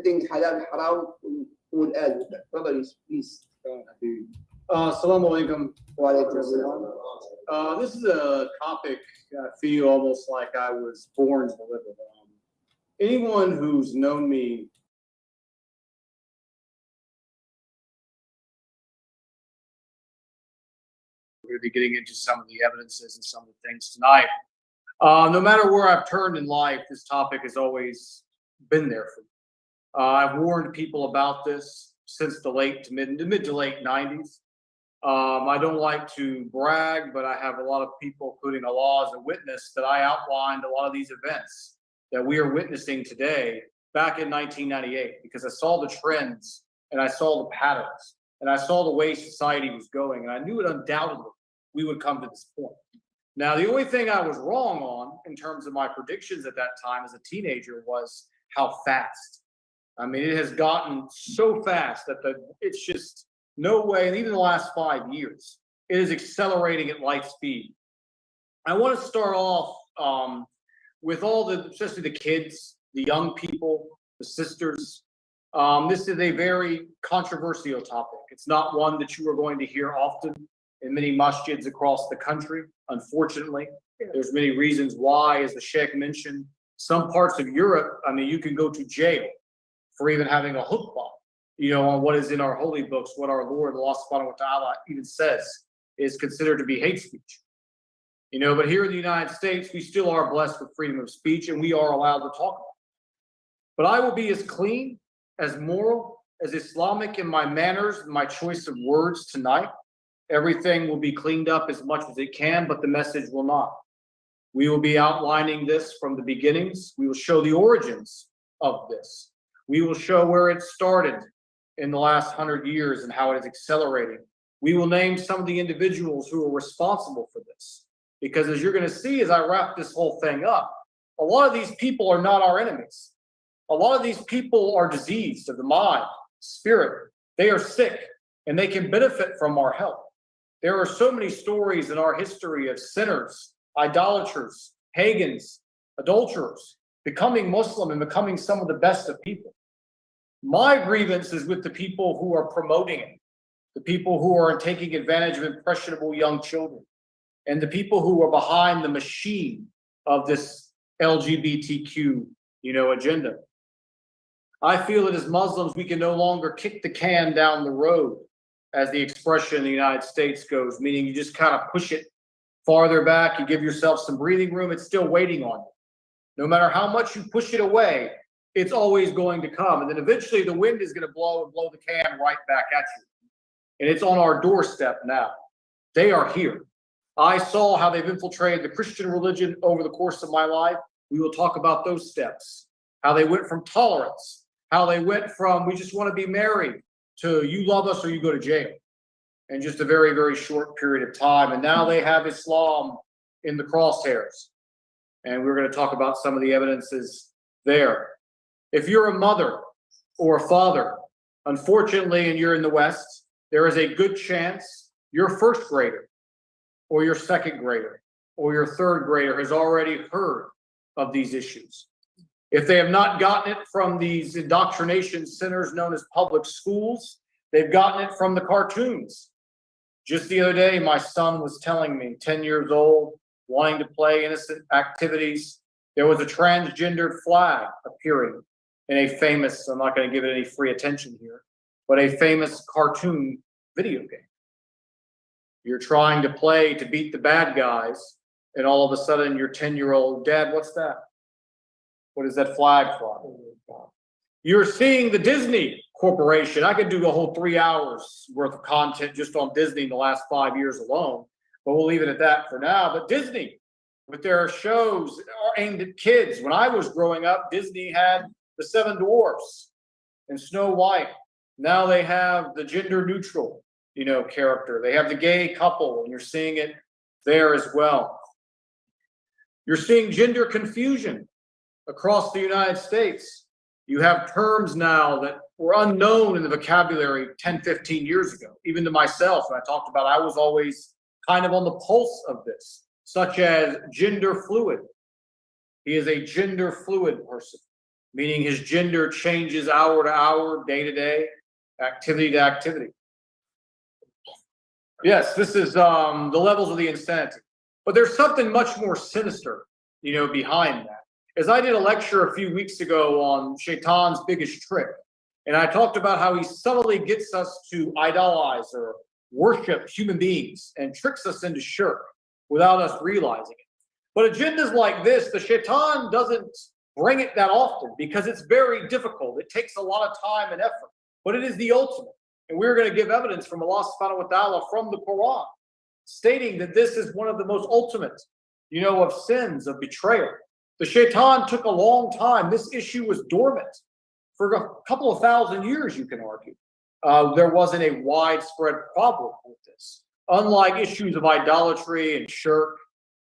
things halal, haram, we'll add with that. Brother, please. Assalamu alaikum. This is a topic I feel almost like I was born to live with. Anyone who's known me we're going to be getting into some of the evidences and some of the things tonight. No matter where I've turned in life, this topic has always been there for me. I've warned people about this since the mid to late 90s. I don't like to brag, but I have a lot of people, including Allah as a witness, that I outlined a lot of these events that we are witnessing today back in 1998, because I saw the trends and I saw the patterns and I saw the way society was going, and I knew it undoubtedly we would come to this point. Now, the only thing I was wrong on in terms of my predictions at that time as a teenager was how fast. I mean, it has gotten so fast that it's just no way, and even the last 5 years, it is accelerating at light speed. I want to start off with especially the kids, the young people, the sisters. This is a very controversial topic. It's not one that you are going to hear often in many masjids across the country. Unfortunately, there's many reasons why, as the Sheikh mentioned. Some parts of Europe, I mean, you can go to jail for even having a khutbah, on what is in our holy books, what our Lord, Allah subhanahu wa ta'ala, even says is considered to be hate speech. But here in the United States, we still are blessed with freedom of speech, and we are allowed to talk about it. But I will be as clean, as moral, as Islamic in my manners and my choice of words tonight. Everything will be cleaned up as much as it can, but the message will not. We will be outlining this from the beginnings. We will show the origins of this. We will show where it started in the last 100 years and how it is accelerating. We will name some of the individuals who are responsible for this. Because as you're going to see as I wrap this whole thing up, a lot of these people are not our enemies. A lot of these people are diseased of the mind, spirit. They are sick, and they can benefit from our help. There are so many stories in our history of sinners, idolaters, pagans, adulterers, becoming Muslim and becoming some of the best of people. My grievance is with the people who are promoting it, the people who are taking advantage of impressionable young children, and the people who are behind the machine of this LGBTQ, agenda. I feel that as Muslims, we can no longer kick the can down the road, as the expression in the United States goes, meaning you just kind of push it farther back, you give yourself some breathing room, it's still waiting on you. No matter how much you push it away, it's always going to come. And then eventually the wind is going to blow and blow the can right back at you. And it's on our doorstep now. They are here. I saw how they've infiltrated the Christian religion over the course of my life. We will talk about those steps, how they went from tolerance, how they went from we just want to be married to you love us or you go to jail in just a very, very short period of time. And now they have Islam in the crosshairs. And we're going to talk about some of the evidences there. If you're a mother or a father, unfortunately, and you're in the West, there is a good chance your first grader or your second grader or your third grader has already heard of these issues. If they have not gotten it from these indoctrination centers known as public schools, they've gotten it from the cartoons. Just the other day, my son was telling me, 10 years old, wanting to play innocent activities, there was a transgendered flag appearing in a famous, I'm not going to give it any free attention here, but a famous cartoon video game. You're trying to play to beat the bad guys, and all of a sudden your 10-year-old, Dad, what's that? What is that flag for? You're seeing the Disney Corporation. I could do a whole 3 hours worth of content just on Disney in the last 5 years alone, but we'll leave it at that for now. But Disney, with their shows are aimed at kids. When I was growing up, Disney had the Seven Dwarfs and Snow White. Now they have the gender neutral, character. They have the gay couple, and you're seeing it there as well. You're seeing gender confusion across the United States. You have terms now that were unknown in the vocabulary 10, 15 years ago. Even to myself, when I talked about it, I was always kind of on the pulse of this, such as gender fluid. He is a gender fluid person. meaning his gender changes hour to hour, day to day, activity to activity. Yes, this is the levels of the insanity. But there's something much more sinister, behind that. As I did a lecture a few weeks ago on Shaitan's biggest trick, and I talked about how he subtly gets us to idolize or worship human beings and tricks us into shirk without us realizing it. But agendas like this, the Shaitan doesn't bring it that often because it's very difficult. It takes a lot of time and effort, but it is the ultimate. And we're going to give evidence from Allah subhanahu wa ta'ala from the Quran, stating that this is one of the most ultimate, of sins, of betrayal. The Shaitan took a long time. This issue was dormant for a couple of thousand years, you can argue. There wasn't a widespread problem with this. Unlike issues of idolatry and shirk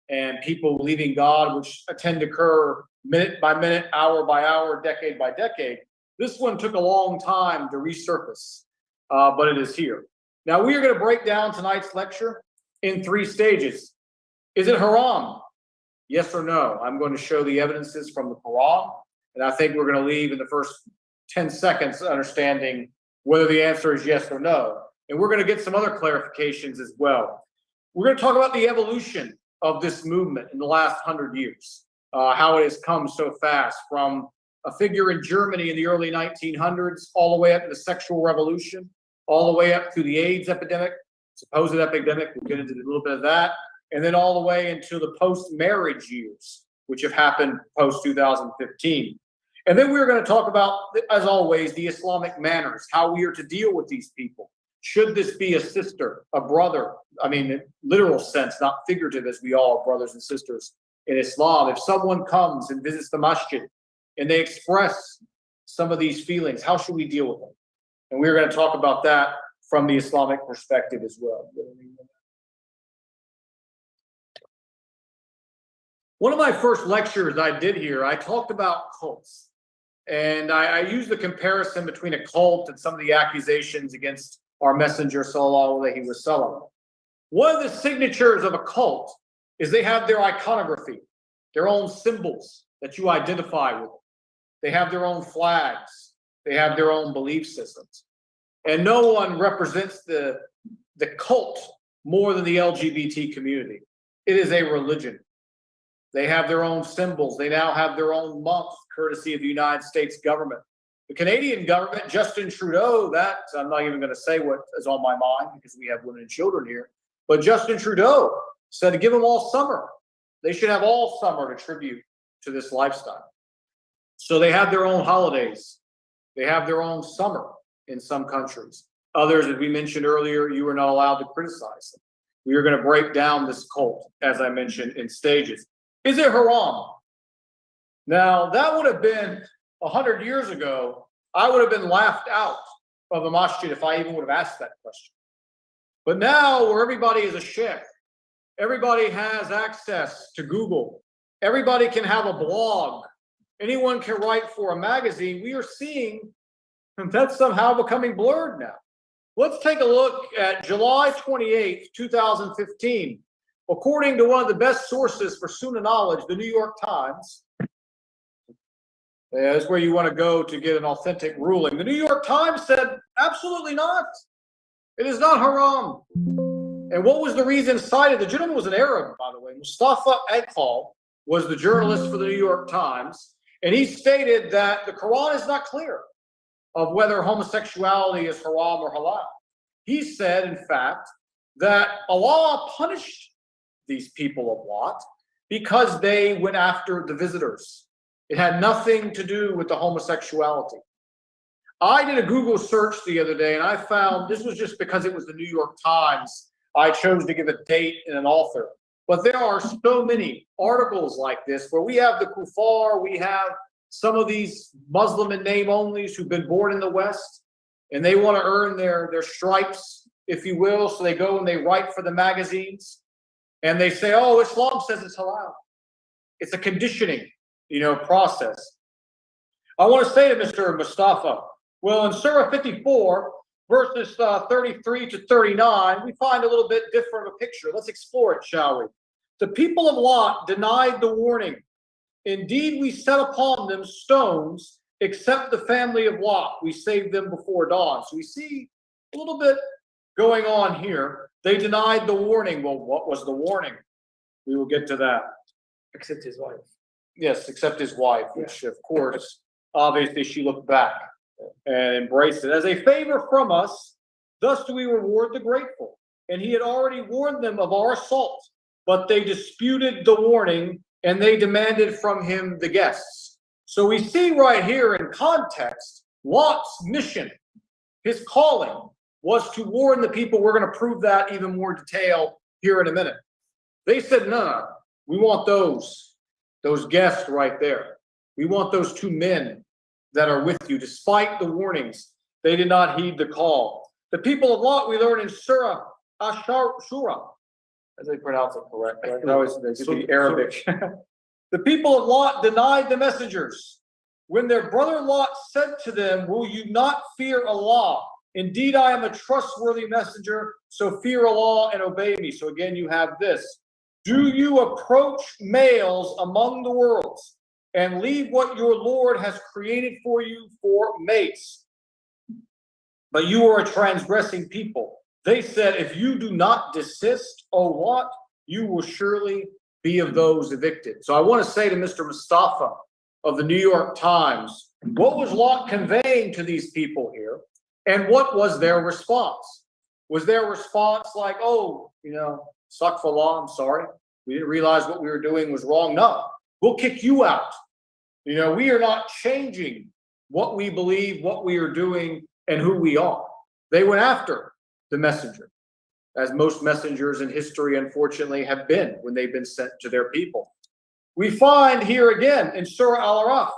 and people leaving God, which tend to occur minute by minute, hour by hour, decade by decade, this one took a long time to resurface, but it is here. Now, we are going to break down tonight's lecture in 3 stages. Is it haram? Yes or no? I'm going to show the evidences from the Quran, and I think we're going to leave in the first 10 seconds understanding whether the answer is yes or no. And we're going to get some other clarifications as well. We're going to talk about the evolution of this movement in the last 100 years, how it has come so fast from a figure in Germany in the early 1900s, all the way up to the sexual revolution, all the way up to the AIDS epidemic, supposed epidemic, we'll get into a little bit of that, and then all the way into the post-marriage years, which have happened post-2015. And then we're going to talk about, as always, the Islamic manners, how we are to deal with these people. Should this be a sister, a brother? I mean, in literal sense, not figurative, as we all are brothers and sisters in Islam. If someone comes and visits the masjid and they express some of these feelings, how should we deal with them? And we're going to talk about that from the Islamic perspective as well. One of my first lectures I did here, I talked about cults. And I used the comparison between a cult and some of the accusations against our messenger, sallallahu alaihi wasallam. One of the signatures of a cult is they have their iconography, their own symbols that you identify with. They have their own flags. They have their own belief systems. And no one represents the cult more than the LGBT community. It is a religion. They have their own symbols. They now have their own month, courtesy of the United States government. The Canadian government, Justin Trudeau, that I'm not even going to say what is on my mind because we have women and children here, but Justin Trudeau said to give them all summer. They should have all summer to tribute to this lifestyle. So they have their own holidays. They have their own summer in some countries. Others, as we mentioned earlier, you are not allowed to criticize them. We are going to break down this cult, as I mentioned, in stages. Is it haram? Now, that would have been 100 years ago. I would have been laughed out of the masjid if I even would have asked that question. But now, where everybody is a sheikh, everybody has access to Google, everybody can have a blog, anyone can write for a magazine, we are seeing that's somehow becoming blurred now. Let's take a look at July 28th, 2015. According to one of the best sources for Sunnah knowledge, the New York Times, is where you want to go to get an authentic ruling. The New York Times said, absolutely not. It is not haram. And what was the reason cited? The gentleman was an Arab, by the way. Mustafa Iqbal was the journalist for the New York Times. And he stated that the Quran is not clear of whether homosexuality is haram or halal. He said, in fact, that Allah punished these people of Lot because they went after the visitors. It had nothing to do with the homosexuality. I did a Google search the other day and I found, this was just because it was the New York Times, I chose to give a date and an author. But there are so many articles like this where we have the kuffar, we have some of these Muslim in name onlys who've been born in the West and they want to earn their stripes, if you will. So they go and they write for the magazines and they say, oh, Islam says it's halal. It's a conditioning, process. I want to say to Mr. Mustafa, well, in Surah 54, verses 33 to 39, we find a little bit different of a picture. Let's explore it, shall we? The people of Lot denied the warning. Indeed, we set upon them stones except the family of Lot. We saved them before dawn. So we see a little bit going on here. They denied the warning. Well, what was the warning? We will get to that. Except his wife. Yes, except his wife, which of course, obviously she looked back and embraced it. As a favor from us, thus do we reward the grateful. And he had already warned them of our assault, but they disputed the warning and they demanded from him the guests. So we see right here in context, Lot's mission, his calling was to warn the people. We're going to prove that even more detail here in a minute. They said, no, we want those guests right there. We want those two men that are with you. Despite the warnings, they did not heed the call. The people of Lot, we learn in Surah Ashura, as I pronounce it correctly. I always the Arabic. The people of Lot denied the messengers. When their brother Lot said to them, will you not fear Allah? Indeed, I am a trustworthy messenger, so fear Allah and obey me. So again, you have this. Do you approach males among the worlds and leave what your Lord has created for you for mates? But you are a transgressing people. They said, if you do not desist, O Lot, you will surely be of those evicted. So I want to say to Mr. Mustafa of the New York Times, what was Lot conveying to these people here? And what was their response? Was their response like, oh, Sunnahfollowers, I'm sorry. We didn't realize what we were doing was wrong. No, we'll kick you out. We are not changing what we believe, what we are doing, and who we are. They went after the messenger, as most messengers in history, unfortunately, have been when they've been sent to their people. We find here again in Surah Al-Araf,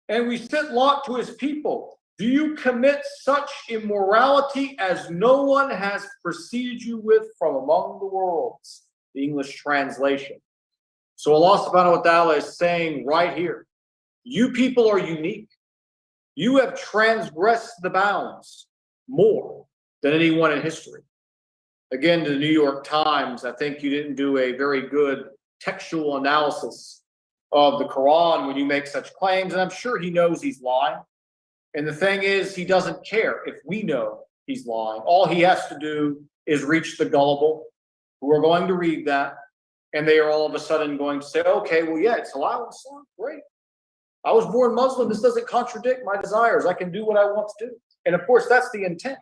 and we sent Lot to his people. Do you commit such immorality as no one has preceded you with from among the worlds? The English translation. So Allah subhanahu wa ta'ala is saying right here, you people are unique. You have transgressed the bounds more than anyone in history. Again, to the New York Times, I think you didn't do a very good textual analysis of the Quran when you make such claims, and I'm sure he knows he's lying. And the thing is, he doesn't care if we know he's lying. All he has to do is reach the gullible who are going to read that, and they are all of a sudden going to say, okay, well, yeah, it's halal, great. I was born Muslim. This doesn't contradict my desires. I can do what I want to do. And of course, that's the intent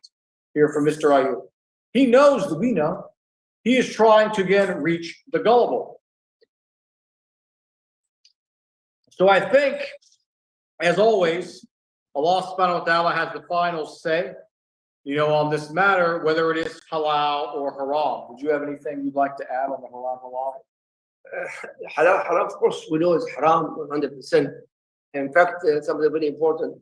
here from Mr. Ayub. He knows that we know. He is trying to, again, reach the gullible. So I think, as always, Allah subhanahu wa ta'ala has the final say, on this matter, whether it is halal or haram. Would you have anything you'd like to add on the halal? Haram, of course, we know is haram 100%. In fact, something very important.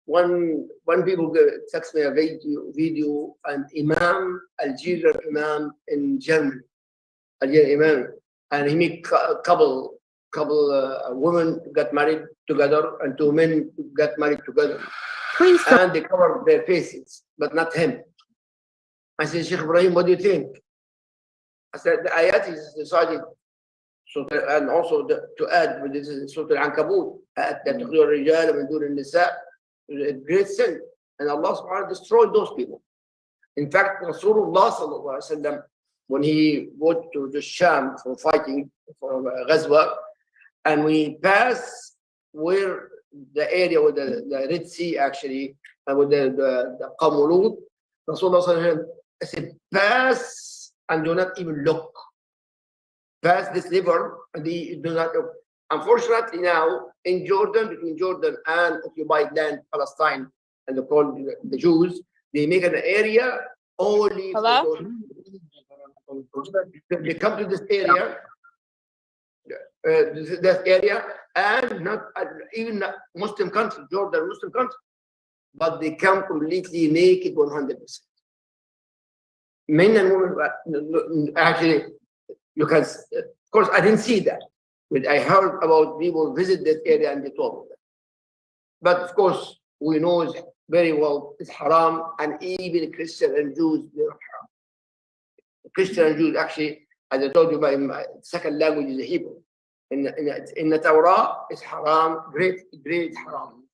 When people text me a video, an imam, Algerian imam in Germany, Algerian imam, and he make a couple women got married together and two men got married together. Please stop. And they cover their faces, but not him. I said, Sheikh Ibrahim, what do you think? I said, the ayat is decided. So, and also to add, this is Surah Al-Ankabut, that تخلو الرجال من دون النساء, a great sin. And Allah subhanahu wa ta'ala destroyed those people. In fact, Rasulullah sallallahu alaihi wasallam, when he went to the Sham for fighting, for Ghazwa, and we passed where the area with the Red Sea actually, and with the Qamurud, Rasulullah sallallahu alaihi wasallam said, pass and do not even look. Pass this river and they do not look. Unfortunately now, in Jordan, between Jordan and occupied land, Palestine, and they call the Jews, they make an area only for those. They come to this area, and not even Muslim country, Jordan, Muslim country, but they come completely naked 100%. Men and women, actually, you can, of course, I didn't see that, but I heard about people visit that area and they told me that. But of course, we know very well it's haram, and even Christian and Jews, they're haram. Christian and Jews, actually, as I told you, my second language is Hebrew. In the Torah, it's haram, great haram.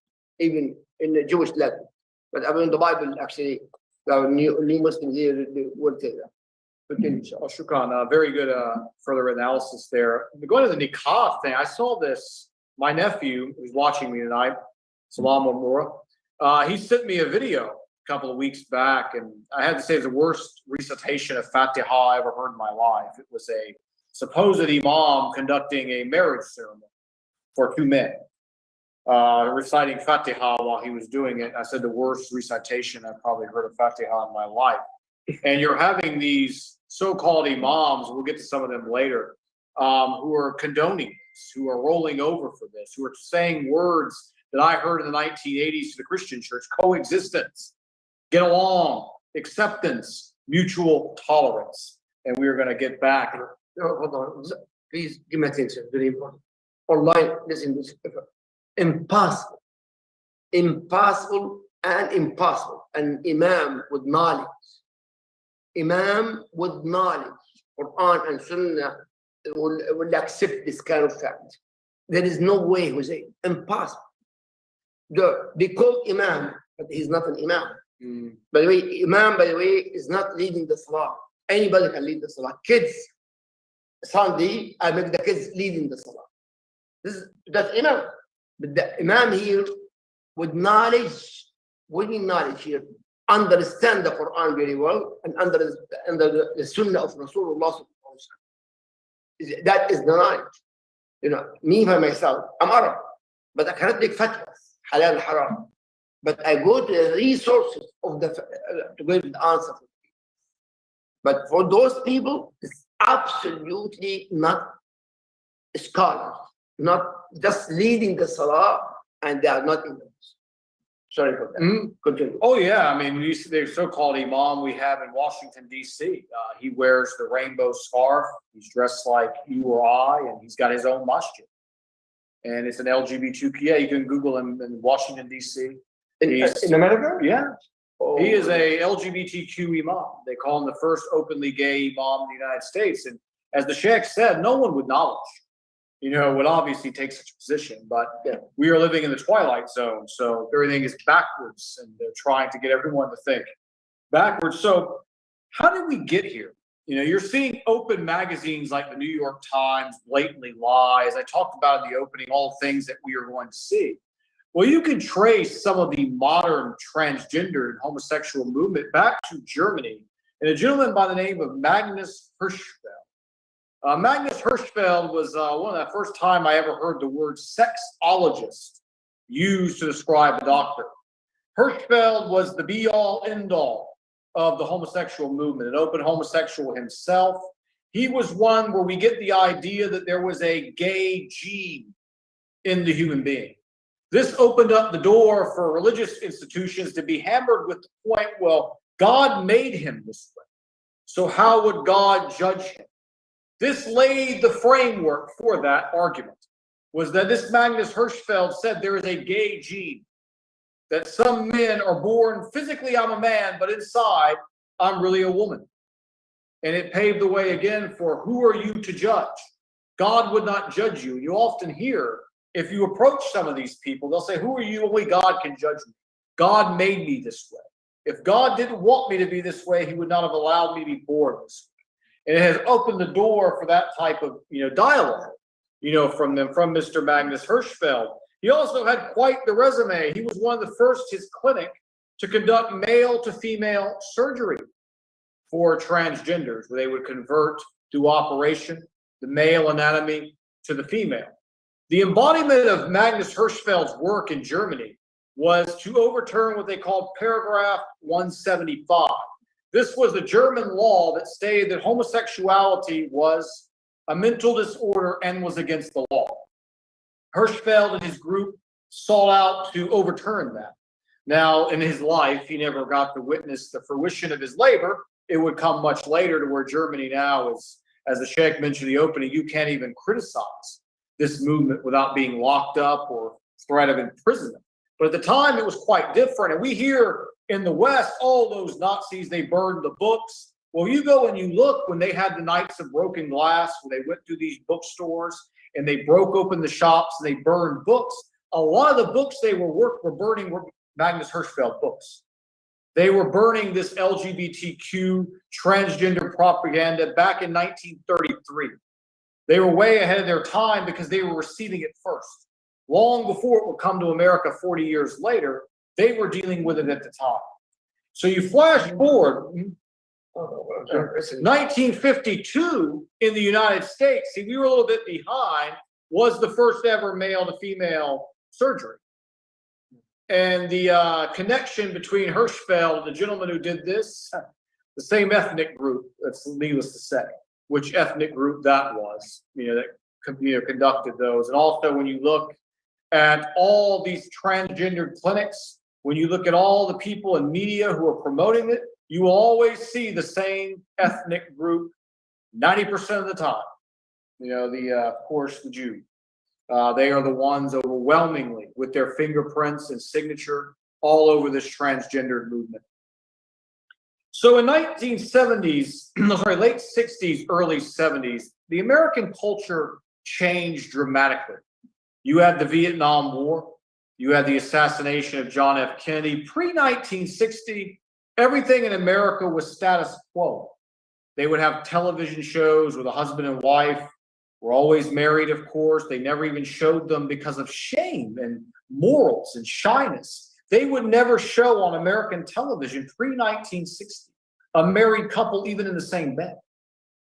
even in the Jewish language. But I mean, the Bible actually, new Muslims here, they would say that. Continue. Oh, shukran. Very good further analysis there. Going to the nikah thing, I saw this. My nephew, who's watching me tonight, Salam Amora, he sent me a video a couple of weeks back, and I had to say it's the worst recitation of Fatiha I ever heard in my life. It was a supposed imam conducting a marriage ceremony for two men, reciting Fatiha while he was doing it. I said the worst recitation I've probably heard of Fatiha in my life. And you're having these so-called imams, we'll get to some of them later, who are condoning this, who are rolling over for this, who are saying words that I heard in the 1980s to the Christian church: coexistence, get along, acceptance, mutual tolerance. And we're going to get back. Hold on. Please give me attention. Very important. Online, listen, this impossible. Impossible and impossible. An imam with knowledge. Imam with knowledge, Quran and Sunnah will accept this kind of fact. There is no way, Jose. Impossible. They call Imam, but he's not an Imam. By the way, Imam, by the way, is not leading the Salah. Anybody can lead the Salah. Kids, Sunday, I make the kids leading the Salah. That's Imam. But the Imam here, with knowledge, winning knowledge here, understand the Quran very well and under the Sunnah of Rasulullah. That is the knowledge. You know, me by myself, I'm Arab, but I cannot take fatwas, halal, haram. But I go to the resources of the to give the answer. But for those people, it's absolutely not scholars, not just leading the Salah, and they are not in the Sorry for that. Continue. Oh, yeah. I mean, the so-called imam we have in Washington, D.C., he wears the rainbow scarf. He's dressed like you or I, and he's got his own masjid. And it's an LGBTQ. Yeah, you can Google him in Washington, D.C. In America? Yeah. Oh. He is a LGBTQ imam. They call him the first openly gay imam in the United States. And as the Sheikh said, no one with knowledge, would obviously take such a position, but we are living in the twilight zone, so everything is backwards, and they're trying to get everyone to think backwards. So how did we get here? You're seeing open magazines like the New York Times blatantly lie, as I talked about in the opening, all the things that we are going to see. Well, you can trace some of the modern transgender and homosexual movement back to Germany, and a gentleman by the name of Magnus Hirschfeld. Magnus Hirschfeld was one of the first time I ever heard the word sexologist used to describe a doctor. Hirschfeld was the be-all, end-all of the homosexual movement, an open homosexual himself. He was one where we get the idea that there was a gay gene in the human being. This opened up the door for religious institutions to be hammered with the point, well, God made him this way, so how would God judge him? This laid the framework for that argument, was that this Magnus Hirschfeld said there is a gay gene, that some men are born physically, I'm a man, but inside, I'm really a woman. And it paved the way again for who are you to judge? God would not judge you. You often hear, if you approach some of these people, they'll say, who are you? Only God can judge me. God made me this way. If God didn't want me to be this way, he would not have allowed me to be born this way. And it has opened the door for that type of, dialogue, from Mr. Magnus Hirschfeld. He also had quite the resume. He was one of the first, his clinic, to conduct male to female surgery for transgenders, where they would convert through operation the male anatomy to the female. The embodiment of Magnus Hirschfeld's work in Germany was to overturn what they called paragraph 175. This was the German law that stated that homosexuality was a mental disorder and was against the law. Hirschfeld and his group sought out to overturn that. Now, in his life, he never got to witness the fruition of his labor. It would come much later to where Germany now is, as the Sheikh mentioned in the opening, you can't even criticize this movement without being locked up or threat of imprisonment. But at the time, it was quite different. And we hear in the West, all those Nazis, they burned the books. Well, you go and you look when they had the Nights of Broken Glass, where they went through these bookstores and they broke open the shops and they burned books. a lot of the books they were burning were Magnus Hirschfeld books. They were burning this LGBTQ transgender propaganda back in 1933. They were way ahead of their time because they were receiving it first. Long before it would come to America 40 years later, they were dealing with it at the time. So you flash forward, 1952 in the United States, see, we were a little bit behind, was the first ever male to female surgery. And the connection between Hirschfeld and the gentleman who did this, the same ethnic group, that's needless to say, which ethnic group that was, that conducted those. And also when you look at all these transgender clinics, when you look at all the people in media who are promoting it, you will always see the same ethnic group 90% of the time. Of course, the Jew. They are the ones overwhelmingly with their fingerprints and signature all over this transgendered movement. So in 1970s, late 60s, early 70s, the American culture changed dramatically. You had the Vietnam War. You had the assassination of John F. Kennedy. Pre-1960, everything in America was status quo. They would have television shows with a husband and wife. Were always married, of course. They never even showed them because of shame and morals and shyness. They would never show on American television pre-1960 a married couple even in the same bed.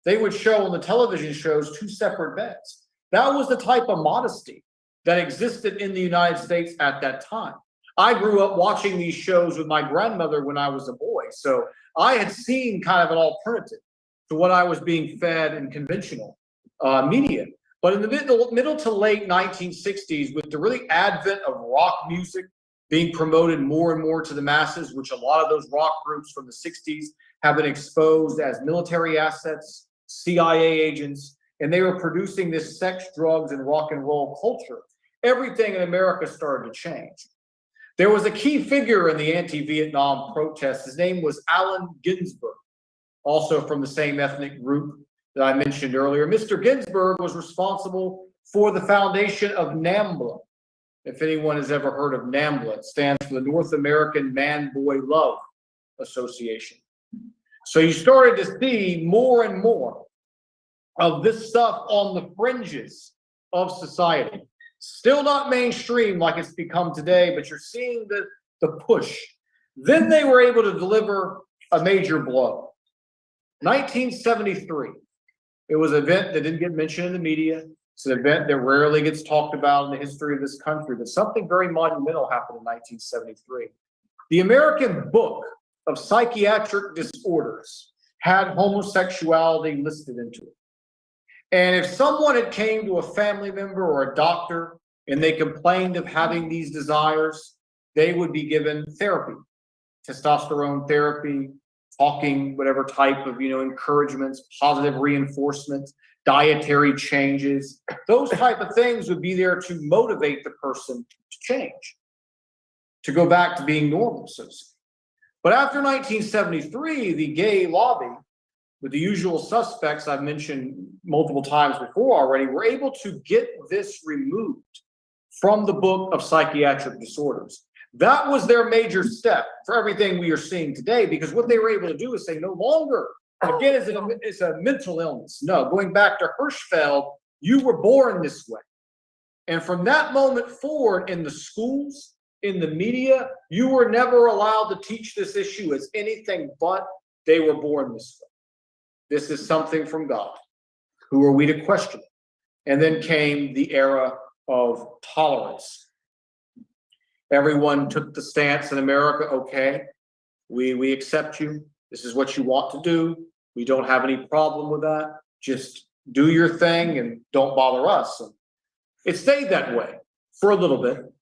They would show on the television shows two separate beds. That was the type of modesty that existed in the United States at that time. I grew up watching these shows with my grandmother when I was a boy, so I had seen kind of an alternative to what I was being fed in conventional media. But in the middle to late 1960s, with the really advent of rock music being promoted more and more to the masses, which a lot of those rock groups from the 60s have been exposed as military assets, CIA agents, and they were producing this sex, drugs, and rock and roll culture. Everything in America started to change. There was a key figure in the anti-Vietnam protests. His name was Allen Ginsberg, also from the same ethnic group that I mentioned earlier. Mr. Ginsberg was responsible for the foundation of NAMBLA. If anyone has ever heard of NAMBLA, it stands for the North American Man-Boy Love Association. So you started to see more and more of this stuff on the fringes of society. Still not mainstream like it's become today, but you're seeing the push. Then they were able to deliver a major blow. 1973. It was an event that didn't get mentioned in the media. It's an event that rarely gets talked about in the history of this country, but something very monumental happened in 1973. The American Book of Psychiatric Disorders had homosexuality listed into it. And if someone had came to a family member or a doctor and they complained of having these desires, they would be given therapy, testosterone therapy, talking, whatever type of, encouragements, positive reinforcement, dietary changes. Those type of things would be there to motivate the person to change, to go back to being normal, so to speak. But after 1973, the gay lobby, with the usual suspects I've mentioned multiple times before already, were able to get this removed from the Book of Psychiatric Disorders. That was their major step for everything we are seeing today, because what they were able to do is say no longer, again, it's a mental illness. No, going back to Hirschfeld, you were born this way. And from that moment forward, in the schools, in the media, you were never allowed to teach this issue as anything but they were born this way. This is something from God. Who are we to question it? And then came the era of tolerance. Everyone took the stance in America, okay, we accept you. This is what you want to do. We don't have any problem with that. Just do your thing and don't bother us. And it stayed that way for a little bit.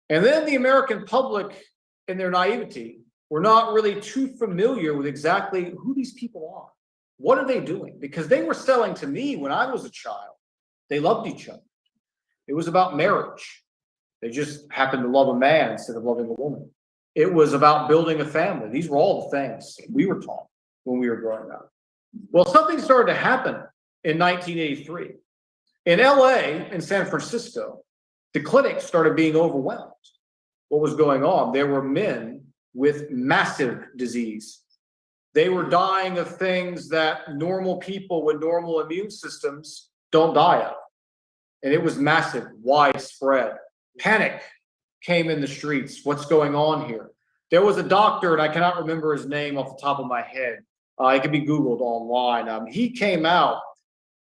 And then the American public, in their naivety, were not really too familiar with exactly who these people are. What are they doing? Because they were selling to me when I was a child. They loved each other. It was about marriage. They just happened to love a man instead of loving a woman. It was about building a family. These were all the things we were taught when we were growing up. Well, something started to happen in 1983. In LA, in San Francisco, the clinics started being overwhelmed. What was going on? There were men with massive disease. They were dying of things that normal people with normal immune systems don't die of. And it was massive, widespread. Panic came in the streets. What's going on here? There was a doctor, and I cannot remember his name off the top of my head. It can be Googled online. He came out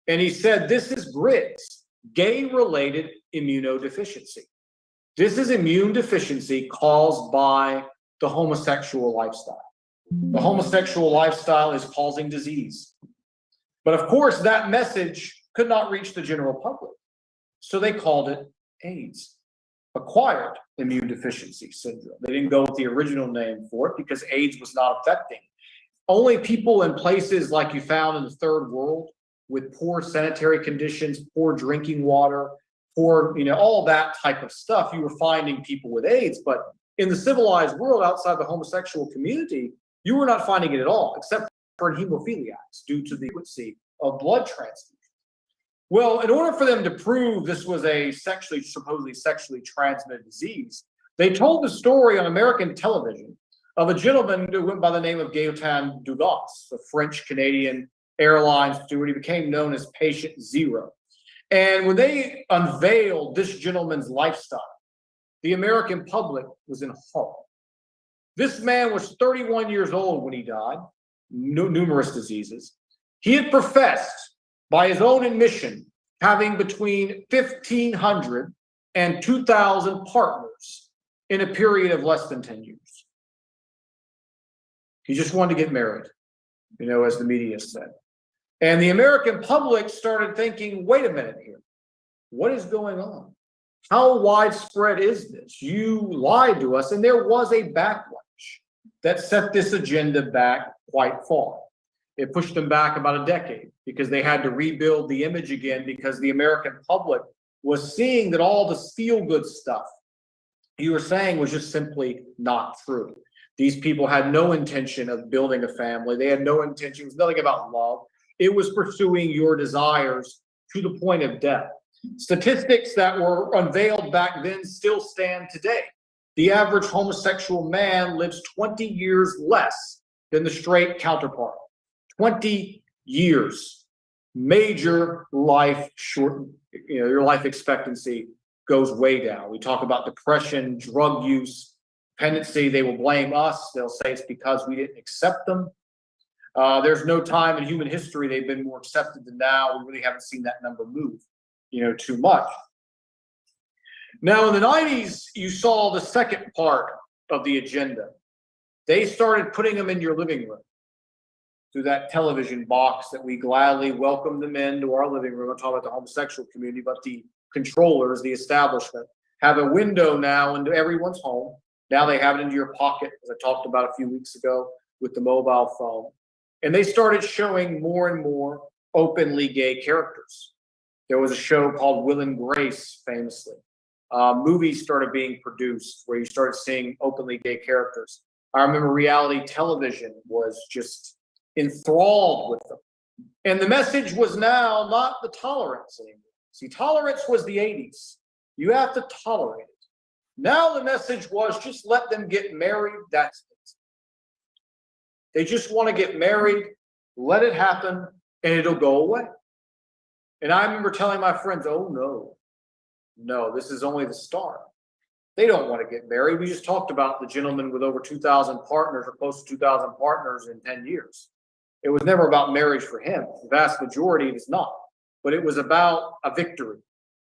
and he said, this is GRIDS, gay-related immunodeficiency. This is immune deficiency caused by the homosexual lifestyle. The homosexual lifestyle is causing disease. But of course, that message could not reach the general public. So they called it AIDS, acquired immune deficiency syndrome. They didn't go with the original name for it because AIDS was not affecting. Only people in places like you found in the third world with poor sanitary conditions, poor drinking water, poor, all that type of stuff, you were finding people with AIDS. But in the civilized world outside the homosexual community, you were not finding it at all, except for in hemophiliacs due to the frequency of blood transfusion. Well, in order for them to prove this was a supposedly sexually transmitted disease, they told the story on American television of a gentleman who went by the name of Gaëtan Dugas, a French-Canadian airline steward. He became known as Patient Zero. And when they unveiled this gentleman's lifestyle, the American public was in horror. This man was 31 years old when he died, numerous diseases. He had professed, by his own admission, having between 1,500 and 2,000 partners in a period of less than 10 years. He just wanted to get married, as the media said. And the American public started thinking, wait a minute here, what is going on? How widespread is this? You lied to us, and there was a backlash that set this agenda back quite far. It pushed them back about a decade because they had to rebuild the image again because the American public was seeing that all the feel-good stuff you were saying was just simply not true. These people had no intention of building a family. They had no intention. It was nothing about love. It was pursuing your desires to the point of death. Statistics that were unveiled back then still stand today. The average homosexual man lives 20 years less than the straight counterpart. 20 years. Major life shortened. Your life expectancy goes way down. We talk about depression, drug use, dependency. They will blame us. They'll say it's because we didn't accept them. There's no time in human history they've been more accepted than now. We really haven't seen that number move, too much. Now, in the 90s, you saw the second part of the agenda. They started putting them in your living room through that television box that we gladly welcome them into our living room. I'm talking about the homosexual community, but the controllers, the establishment, have a window now into everyone's home. Now they have it into your pocket, as I talked about a few weeks ago with the mobile phone. And they started showing more and more openly gay characters. There was a show called Will and Grace, famously. Movies started being produced where you started seeing openly gay characters. I remember reality television was just enthralled with them. And the message was now not the tolerance anymore. See, tolerance was the 80s. You have to tolerate it. Now the message was just let them get married, that's it. They just want to get married, let it happen, and it'll go away. And I remember telling my friends, oh no, this is only the start. They don't want to get married. We just talked about the gentleman with over 2,000 partners or close to 2,000 partners in 10 years. It was never about marriage for him. The vast majority it is not. But it was about a victory.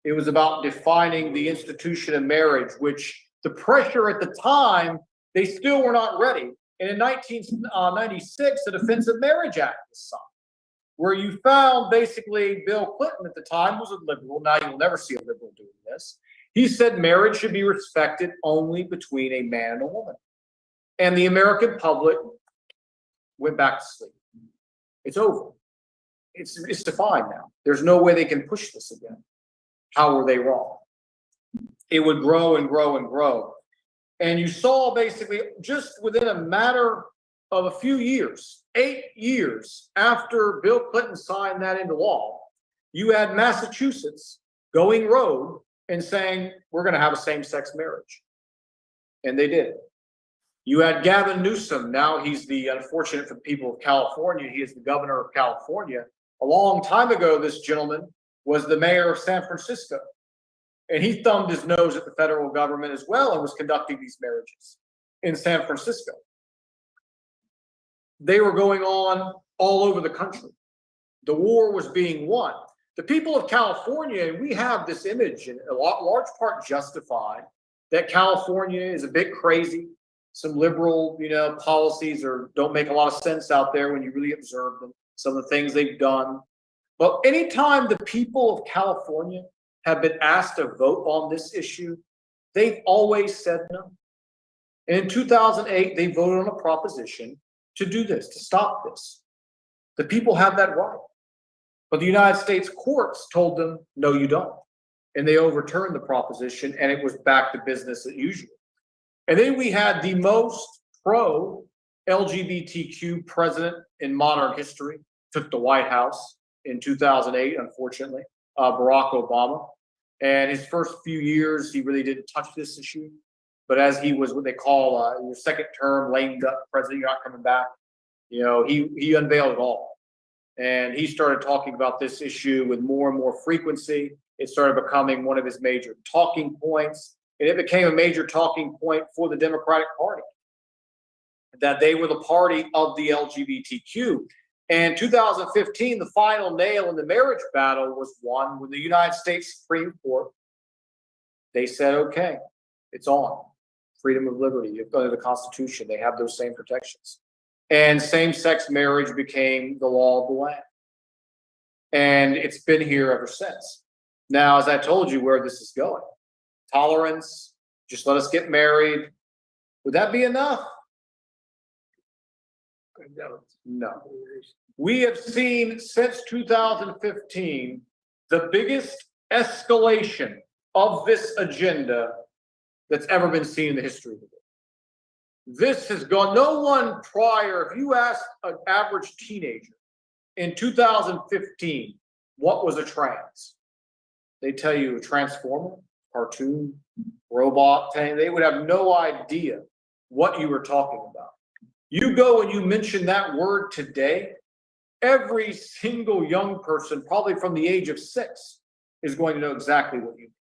It was about defining the institution of marriage, which the pressure at the time, they still were not ready. And in 1996, the Defense of Marriage Act was signed, where you found basically Bill Clinton at the time was a liberal. Now you will never see a liberal doing this. He said marriage should be respected only between a man and a woman. And the American public went back to sleep. It's over. It's defined now. There's no way they can push this again. How were they wrong? It would grow and grow and grow. And you saw basically just within a matter of a few years, 8 years after Bill Clinton signed that into law, you had Massachusetts going rogue and saying, we're going to have a same-sex marriage. And they did. You had Gavin Newsom. Now he's the, unfortunate for the people of California, he is the governor of California. A long time ago, this gentleman was the mayor of San Francisco. And he thumbed his nose at the federal government as well and was conducting these marriages in San Francisco. They were going on all over the country. The war was being won. The people of California, and we have this image, in a large part justified, that California is a bit crazy. Some liberal, policies don't make a lot of sense out there when you really observe them, some of the things they've done. But anytime the people of California have been asked to vote on this issue, they've always said no. And in 2008, they voted on a proposition to do this, to stop this. The people have that right. But the United States courts told them, no, you don't. And they overturned the proposition, and it was back to business as usual. And then we had the most pro-LGBTQ president in modern history, took the White House in 2008, unfortunately, Barack Obama. And his first few years, he really didn't touch this issue. But as he was what they call your second term, lame duck president, you're not coming back, he unveiled it all. And he started talking about this issue with more and more frequency. It started becoming one of his major talking points. And it became a major talking point for the Democratic Party, that they were the party of the LGBTQ. And 2015, the final nail in the marriage battle was won when the United States Supreme Court, they said, okay, it's on. Freedom of liberty, under the Constitution, they have those same protections. And same-sex marriage became the law of the land. And it's been here ever since. Now, as I told you where this is going, tolerance, just let us get married. Would that be enough? No. We have seen since 2015 the biggest escalation of this agenda that's ever been seen in the history of the world. This has gone, no one prior, if you ask an average teenager in 2015, what was a trans? They tell you a transformer, cartoon, robot thing. They would have no idea what you were talking about. You go and you mention that word today, every single young person, probably from the age of 6, is going to know exactly what you mean.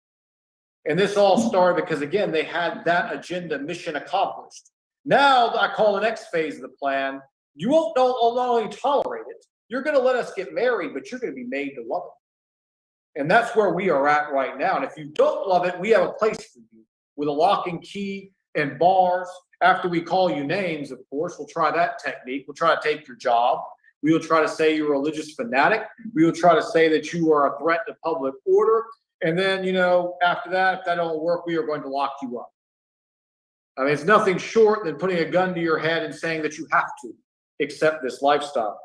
And this all started because, again, they had that agenda mission accomplished. Now I call the next phase of the plan. You won't not only tolerate it, you're going to let us get married, but you're going to be made to love it. And that's where we are at right now. And if you don't love it, we have a place for you with a lock and key and bars. After we call you names, of course, we'll try that technique. We'll try to take your job. We will try to say you're a religious fanatic. We will try to say that you are a threat to public order. And then, after that, if that don't work, we are going to lock you up. I mean, it's nothing short than putting a gun to your head and saying that you have to accept this lifestyle.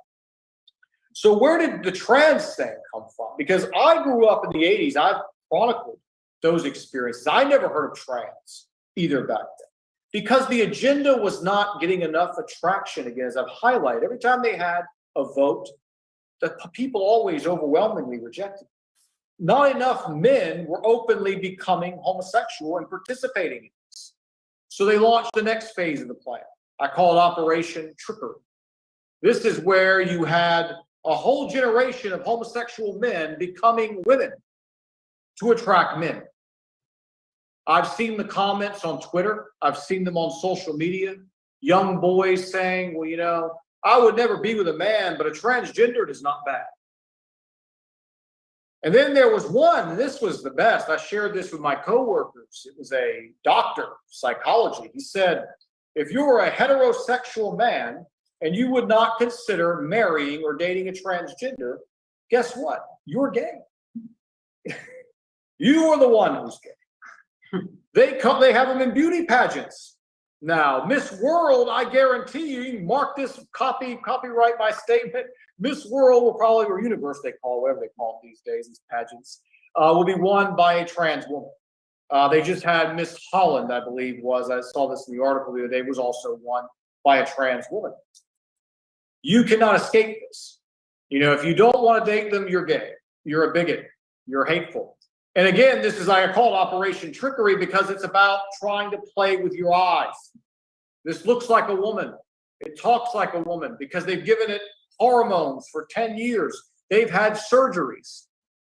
So where did the trans thing come from? Because I grew up in the 80s. I've chronicled those experiences. I never heard of trans either back then because the agenda was not getting enough attraction. Again, as I've highlighted, every time they had a vote, the people always overwhelmingly rejected. Not enough men were openly becoming homosexual and participating in this. So they launched the next phase of the plan. I call it Operation Trickery. This is where you had a whole generation of homosexual men becoming women to attract men. I've seen the comments on Twitter. I've seen them on social media. Young boys saying, well, I would never be with a man, but a transgender is not bad. And then there was one, and this was the best. I shared this with my coworkers. It was a doctor of psychology. He said, if you were a heterosexual man and you would not consider marrying or dating a transgender, guess what? You're gay. You are the one who's gay. They have them in beauty pageants. Now, Miss World, I guarantee you can mark this, copyright my statement. Miss World will probably, or Universe they call, whatever they call it these days, these pageants, will be won by a trans woman. They just had Miss Holland, I believe I saw this in the article the other day, was also won by a trans woman. You cannot escape this. If you don't want to date them, you're gay. You're a bigot. You're hateful. And again, this is, I call it Operation Trickery, because it's about trying to play with your eyes. This looks like a woman. It talks like a woman, because they've given it hormones for 10 years. They've had surgeries.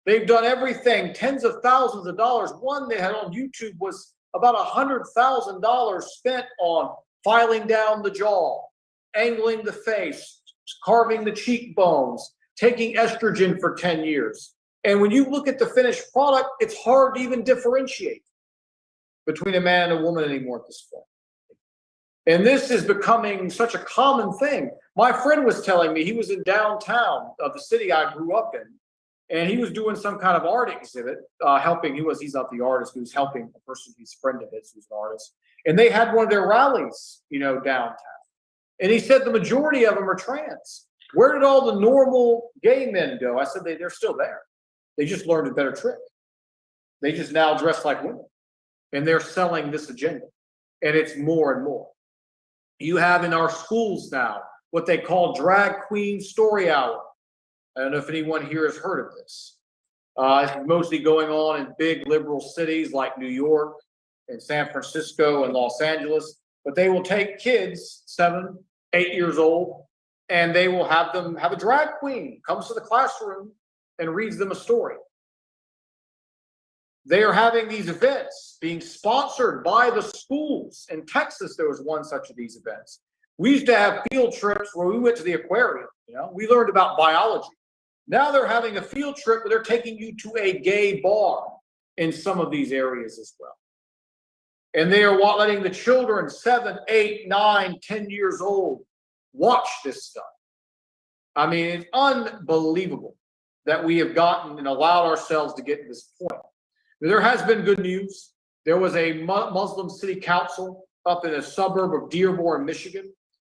They've done everything, tens of thousands of dollars. One they had on YouTube was about $100,000 spent on filing down the jaw, angling the face, carving the cheekbones, taking estrogen for 10 years. And when you look at the finished product, it's hard to even differentiate between a man and a woman anymore at this point. And this is becoming such a common thing. My friend was telling me, he was in downtown of the city I grew up in, and he was doing some kind of art exhibit, helping, he's not the artist, he was helping a person, he's a friend of his who's an artist. And they had one of their rallies, downtown. And he said the majority of them are trans. Where did all the normal gay men go? I said, they're still there. They just learned a better trick. They just now dress like women. And they're selling this agenda. And it's more and more. You have in our schools now what they call drag queen story hour. I don't know if anyone here has heard of this. It's mostly going on in big liberal cities like New York and San Francisco and Los Angeles. But they will take kids, 7, 8 years old, and they will have them have a drag queen comes to the classroom and reads them a story. They are having these events being sponsored by the schools. In Texas, there was one such of these events. We used to have field trips where we went to the aquarium. We learned about biology. Now they're having a field trip where they're taking you to a gay bar in some of these areas as well. And they are letting the children 7, 8, 9, 10 years old watch this stuff. I mean, it's unbelievable that we have gotten and allowed ourselves to get to this point. There has been good news. There was a Muslim city council up in a suburb of Dearborn, Michigan.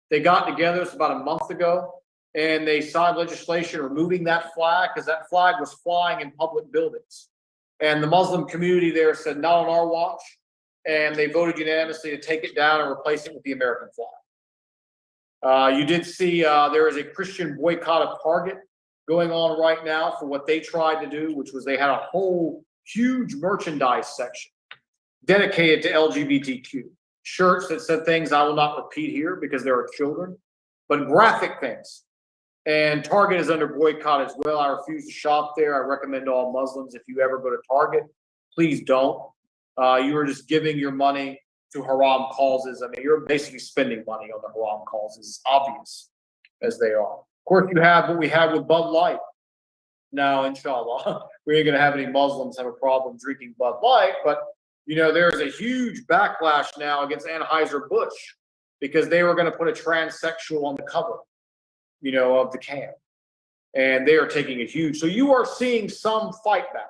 They got together, it's about a month ago, and they signed legislation removing that flag because that flag was flying in public buildings. And the Muslim community there said, not on our watch. And they voted unanimously to take it down and replace it with the American flag. You did see there is a Christian boycott of Target going on right now for what they tried to do, which was they had a whole huge merchandise section dedicated to LGBTQ. Shirts that said things I will not repeat here because there are children, but graphic things. And Target is under boycott as well. I refuse to shop there. I recommend all Muslims, if you ever go to Target, please don't. You are just giving your money to haram causes. I mean, you're basically spending money on the haram causes, obvious as they are. Of course, you have what we have with Bud Light. Now, inshallah, we ain't going to have any Muslims have a problem drinking Bud Light, but there's a huge backlash now against Anheuser-Busch because they were going to put a transsexual on the cover, of the can. And they are taking a huge, so you are seeing some fight back.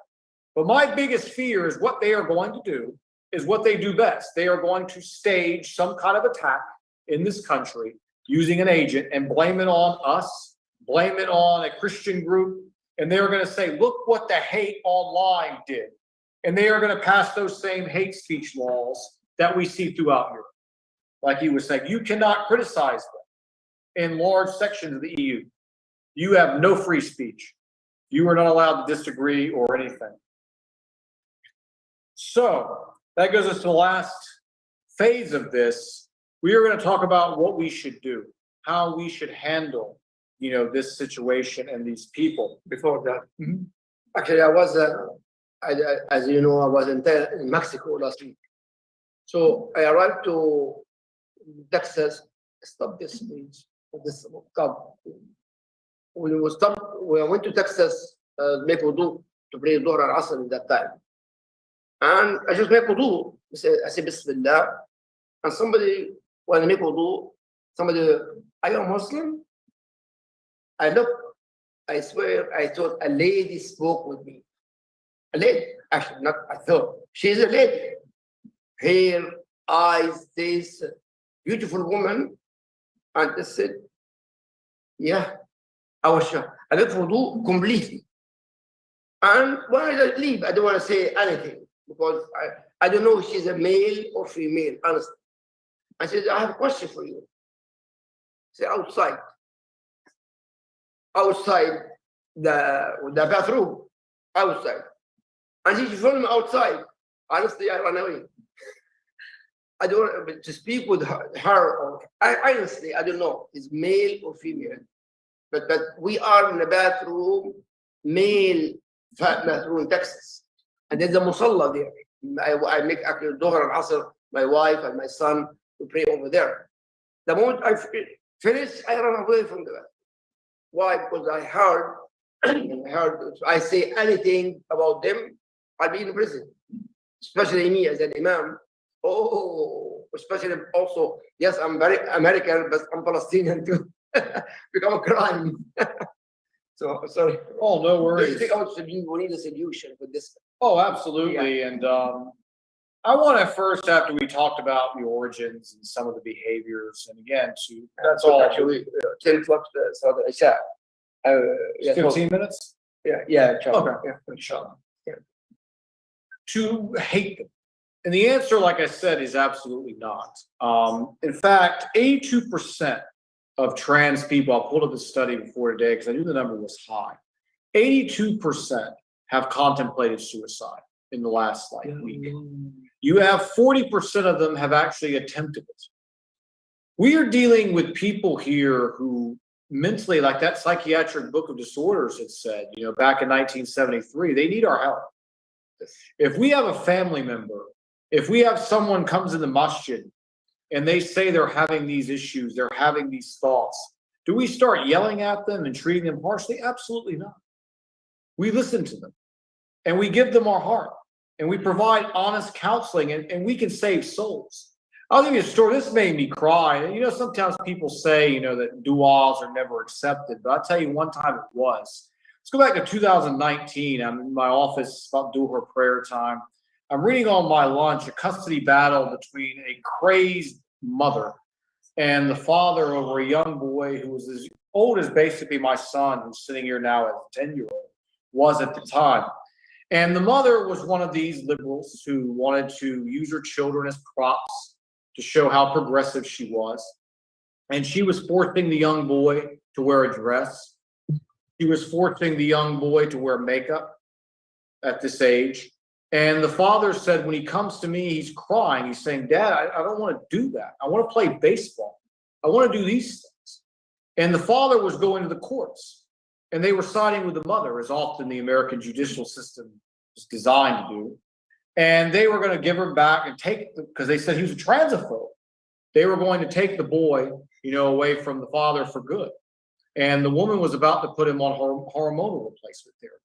But my biggest fear is what they are going to do is what they do best. They are going to stage some kind of attack in this country using an agent and blame it on us, blame it on a Christian group. And they are going to say, look what the hate online did. And they are going to pass those same hate speech laws that we see throughout Europe. Like he was saying, you cannot criticize them in large sections of the EU. You have no free speech. You are not allowed to disagree or anything. So that goes us to the last phase of this. We are going to talk about what we should do, how we should handle, this situation and these people. Before that, actually, I was, as you know, I was in Mexico last week. So I arrived to Texas. Stop this, please. This come. When I went to Texas, make wudu to pray Dhuhr and Asr at that time. And I just make wudu. I say Bismillah. And somebody, when I make wudu, somebody, are you a Muslim? I look, I swear, I thought a lady spoke with me. A lady, actually, not I thought. She's a lady. Hair, eyes, this beautiful woman. And I said, yeah, I was shocked. I make wudu completely. And when I leave, I don't want to say anything because I don't know if she's a male or female, honestly. I said, I have a question for you. Say, outside the bathroom, outside. And she filmed me outside. Honestly, I ran away. I don't but to speak with her or honestly, I don't know, is male or female. But we are in a bathroom, male bathroom in Texas. And there's a musalla there. I make actually Dhuhr and Asr, my wife and my son to pray over there. The moment I finished, I ran away from the bathroom. Why? Because I heard, if I say anything about them, I'll be in prison. Especially me as an imam. Oh, especially also, yes, I'm very American, but I'm Palestinian too. Become a crime. So sorry. Oh, no worries. We need a solution for this. Oh, absolutely. Yeah. And I want to first, after we talked about the origins and some of the behaviors, and again, that's all. Actually, 10 o'clock, so the Isha. 15 minutes? Yeah. Okay. Inshallah. Yeah. To hate them. And the answer, like I said, is absolutely not. In fact, 82% of trans people, I pulled up the study before today because I knew the number was high. 82% have contemplated suicide in the last week. You have 40% of them have actually attempted it. We are dealing with people here who mentally, like that psychiatric book of disorders had said, back in 1973, they need our help. If we have a family member, if we have someone comes in the masjid and they say they're having these issues, they're having these thoughts, do we start yelling at them and treating them harshly? Absolutely not. We listen to them and we give them our heart and we provide honest counseling and we can save souls. I'll give you a story. This made me cry. Sometimes people say, that du'as are never accepted, but I'll tell you one time it was. Let's go back to 2019. I'm in my office about Dhuhr prayer time. I'm reading on my lunch a custody battle between a crazed mother and the father over a young boy who was as old as basically my son, who's sitting here now as a 10-year-old, was at the time. And the mother was one of these liberals who wanted to use her children as props to show how progressive she was. And she was forcing the young boy to wear a dress. She was forcing the young boy to wear makeup at this age. And the father said, when he comes to me, he's crying. He's saying, Dad, I don't want to do that. I want to play baseball. I want to do these things. And the father was going to the courts. And they were siding with the mother, as often the American judicial system is designed to do. And they were going to give her back and take, because they said he was a transphobe. They were going to take the boy, away from the father for good. And the woman was about to put him on hormonal replacement therapy,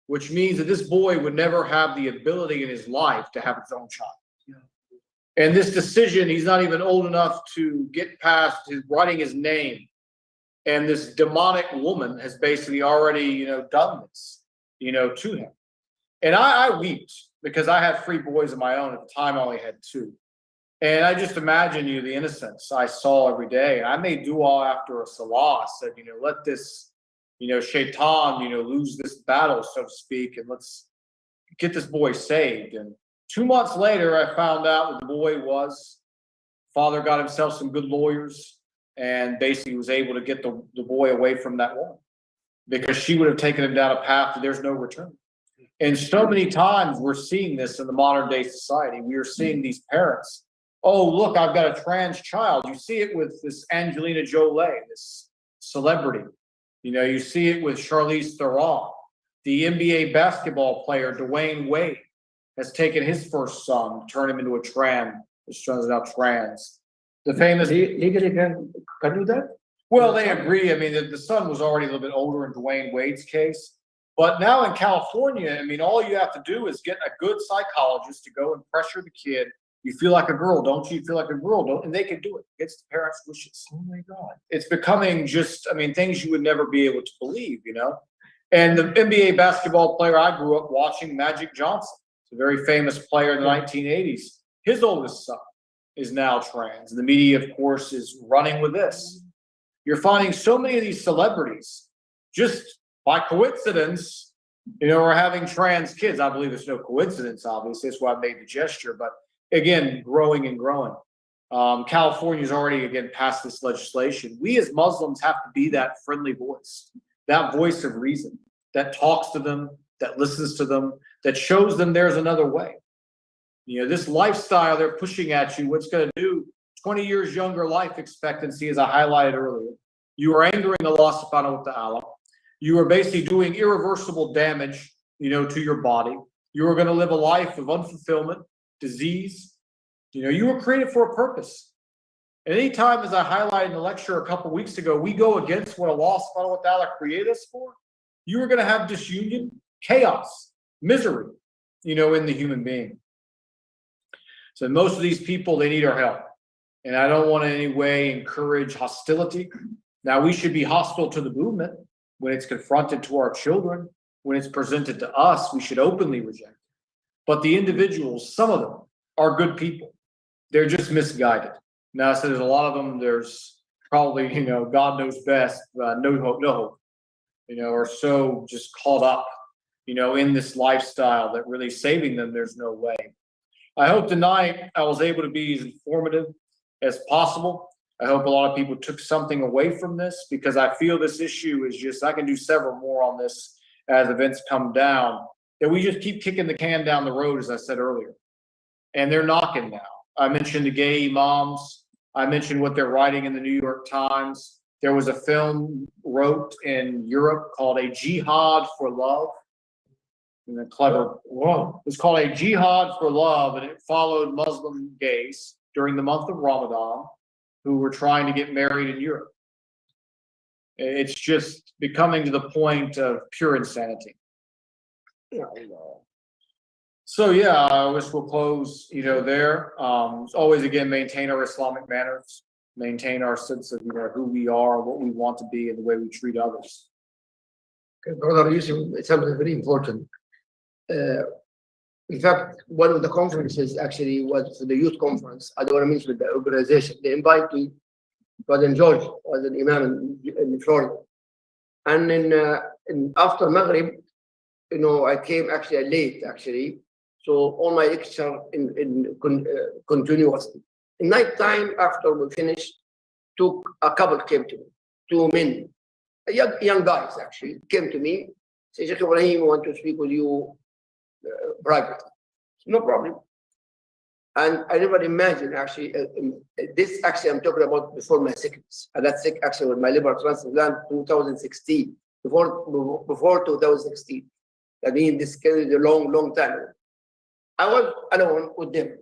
which means that this boy would never have the ability in his life to have his own child. Yeah. And this decision, he's not even old enough to get past writing his name. And this demonic woman has basically already, done this, to him. And I wept because I had 3 boys of my own. At the time, I only had 2. And I just imagine the innocence I saw every day. And I made dua after a salah. I said, let this, shaitan, lose this battle, so to speak, and let's get this boy saved. And 2 months later, I found out what the boy was. Father got himself some good lawyers and basically was able to get the boy away from that woman because she would have taken him down a path that there's no return. And so many times we're seeing this in the modern day society. We are seeing these parents, oh, look, I've got a trans child. You see it with this Angelina Jolie, this celebrity. You see it with Charlize Theron. The NBA basketball player, Dwayne Wade, has taken his first son, turned him into a trans. His son is now trans. The famous... Legally can do that? Well, they agree. I mean, the son was already a little bit older in Dwayne Wade's case. But now in California, all you have to do is get a good psychologist to go and pressure the kid. You feel like a girl, don't you? You feel like a girl, don't? And they can do it. It's the parents' wishes. Oh my God. It's becoming just, things you would never be able to believe, And the NBA basketball player I grew up watching, Magic Johnson, a very famous player in the 1980s. His oldest son is now trans. And the media, of course, is running with this. You're finding so many of these celebrities just by coincidence, are having trans kids. I believe it's no coincidence, obviously. That's why I made the gesture. But again, growing and growing. California's already, again, passed this legislation. We as Muslims have to be that friendly voice, that voice of reason, that talks to them, that listens to them, that shows them there's another way. You know, this lifestyle they're pushing at you, what's going to do 20 years younger life expectancy, as I highlighted earlier. You are angering Allah subhanahu wa ta'ala. You are basically doing irreversible damage, you know, to your body. You are going to live a life of unfulfillment, disease. You know, you were created for a purpose. And anytime, as I highlighted in the lecture a couple of weeks ago, we go against what Allah subhanahu wa ta'ala created us for, you are going to have disunion, chaos, misery, you know, in the human being. So most of these people, they need our help. And I don't want to in any way encourage hostility. Now, we should be hostile to the movement when it's confronted to our children. When it's presented to us, we should openly reject it. But the individuals, some of them are good people. They're just misguided. Now, so there's a lot of them, there's probably, you know, God knows best, no hope, you know, are so just caught up, you know, in this lifestyle that really saving them, there's no way. I hope tonight I was able to be as informative as possible. I hope a lot of people took something away from this, because I feel this issue is just, I can do several more on this as events come down, that we just keep kicking the can down the road, as I said earlier. And they're knocking now. I mentioned the gay imams. I mentioned what they're writing in the New York Times. There was a film wrote in Europe called A Jihad for Love. And a clever, whoa. It's called A Jihad for Love, and it followed Muslim gays during the month of Ramadan who were trying to get married in Europe. It's just becoming to the point of pure insanity. So yeah, I guess we'll close, you know, there. Always, again, maintain our Islamic manners, maintain our sense of, you know, who we are, what we want to be, and the way we treat others. Okay, Brother Youssef, it's something very important. In fact, one of the conferences actually was the youth conference. I don't want to mention the organization. They invited me. It was in Georgia, was an imam in Florida. And in after Maghrib, you know, I came actually late, actually. So all my lecture continuously. In night time, after we finished, a couple came to me, two men, young guys actually, came to me, say, Sheikh Ibrahim, I want to speak with you privately. No problem. And I never imagined actually, this actually I'm talking about before my sickness. I got sick actually with my liver transplant 2016, before 2016. I mean, this is a long time. I was alone with them.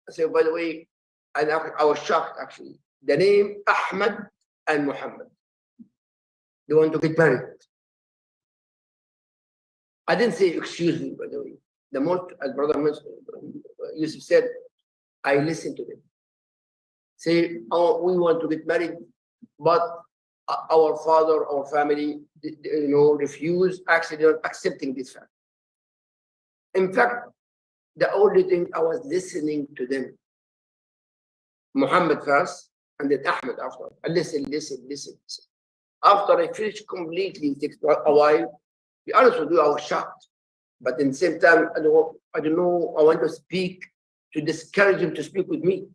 I said, by the way, I was shocked actually. The name Ahmad and Muhammad. They want to get married. I didn't say, excuse me, by the way. The most, as Brother Youssef said, I listened to them. Say, oh, we want to get married, but our father, our family, you know, refuse actually accepting this fact. In fact, the only thing I was listening to them, Muhammad first, and then Ahmed after. I listen. After I finished completely, it takes a while. To be honest with you, I was shocked. But at the same time, I don't know, I want to speak to discourage him to speak with me.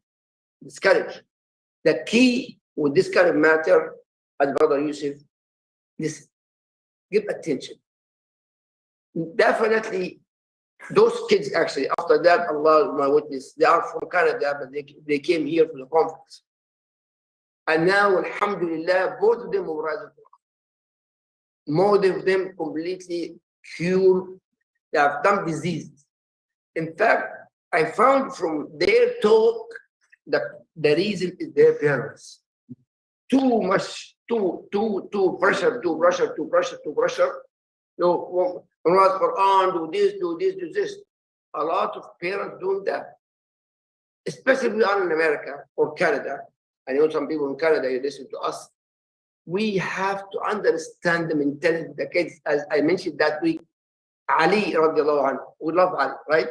Discourage. The key with this kind of matter, as Brother Youssef, listen, give attention. Definitely, those kids actually, after that, Allah, my witness, they are from Canada, but they came here for the conference. And now, alhamdulillah, both of them were rise. Most of them completely cured. They have done disease. In fact, I found from their talk that the reason is their parents. Too much, too pressure. No, Quran, do this. A lot of parents doing that. Especially in America or Canada. I know some people in Canada, you listen to us. We have to understand the mentality of the kids. As I mentioned that week, Ali radiallahu anhu, we love Ali, right?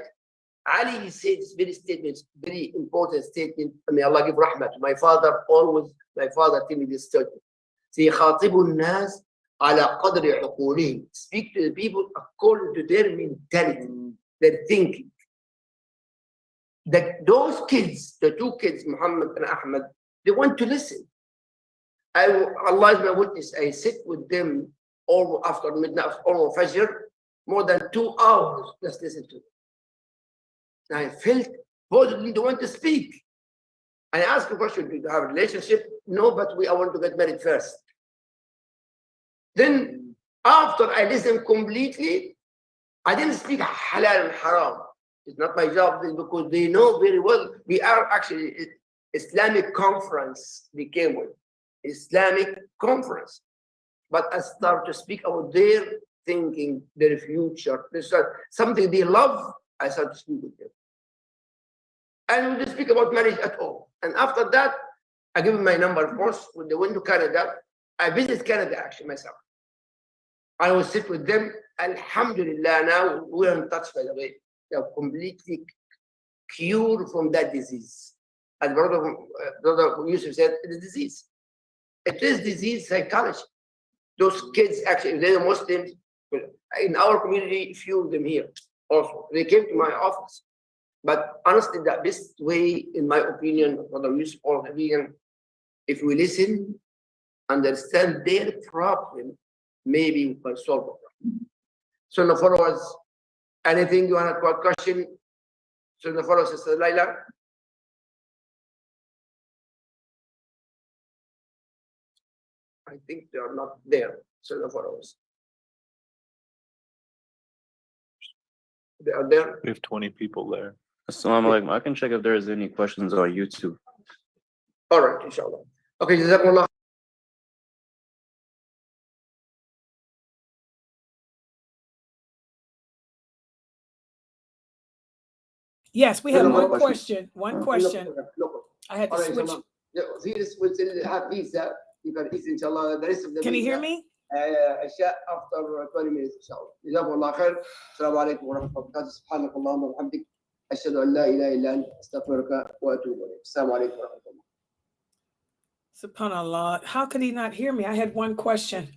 Ali said this very important statement. May Allah give rahmah to my father. Always, my father tell me this statement. Say, خاطب الناس على قدر عقولهم. Speak to the people according to their mentality, their thinking. Those kids, the two kids, Muhammad and Ahmed, they want to listen. Allah is my witness. I sit with them all after midnight, almost Fajr. more than 2 hours just listen to. And I felt boldly to want to speak. I asked the question, do you have a relationship? No, but I want to get married first. Then after I listened completely, I didn't speak halal and haram. It's not my job because they know very well we are actually Islamic conference they came with. Islamic conference. But I start to speak about their thinking, their future. This is something they love. I start to speak with them. And we didn't speak about marriage at all. And after that, I give them my number. Of course, when they went to Canada, I visited Canada actually myself. I will sit with them. Alhamdulillah, now we're in touch, by the way. They are completely cured from that disease. As brother Youssef said, it is disease. It is disease psychology. Those kids, actually, they're Muslims. In our community, few of them here also. They came to my office. But honestly, the best way, in my opinion, Brother Youssef or Ibrahim, if we listen, understand their problem, maybe we can solve it. Sunnahfollowers, anything you want to question? Sunnahfollowers, Sister Laila? I think they are not there, Sunnahfollowers. They are there? We have 20 people there. Assalamu alaikum. I can check if there's any questions on YouTube. All right, inshallah. Okay, Jazakumullah. Yes, we have No, no, one question. One question. I had to All right, switch. This will have these, you can eat, inshallah, the rest of the Can you hear me? أشياء after 20 minutes إن شاء الله. جزاكم الله خير. السلام عليكم ورحمة الله وبركاته. سبحانك اللهم وبحمدك. أشهد أن لا إله إلا أنت أستغفرك وأتوب إليك. السلام عليكم ورحمة الله. SubhanAllah. How could he not hear me? I had one question.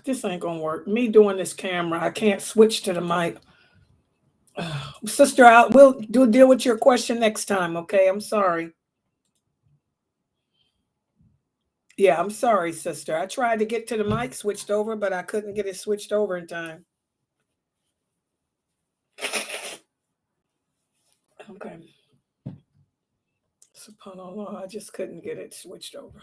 This ain't gonna work. Me doing this camera, I can't switch to the mic. Sister, we'll deal with your question next time, okay? I'm sorry. Yeah, I'm sorry, sister. I tried to get to the mic switched over, but I couldn't get it switched over in time. Okay. SubhanAllah, I just couldn't get it switched over.